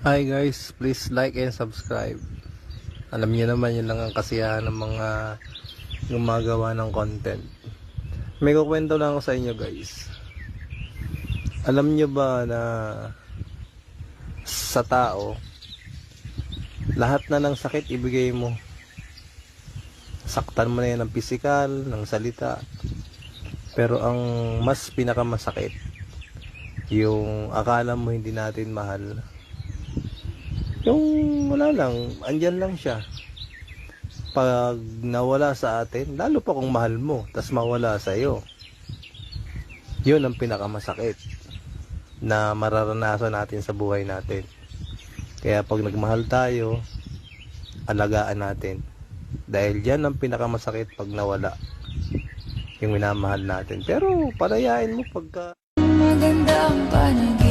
Hi guys, please like and subscribe. Alam niyo naman yun lang ang kasiyahan ng mga gumagawa ng content. May kukwento lang ako sa inyo guys. Alam niyo ba na sa tao, lahat na ng sakit ibigay mo. Saktan mo na yan ng pisikal, ng salita. Pero ang mas pinakamasakit, yung akala mo hindi natin mahal. Yung wala lang, andyan lang siya. Pag nawala sa atin, lalo pa kung mahal mo, tas mawala sa iyo. Yun ang pinakamasakit na mararanasan natin sa buhay natin. Kaya pag nagmahal tayo, alagaan natin. Dahil yan ang pinakamasakit pag nawala yung minamahal natin. Pero palayain mo pagka maganda ang panig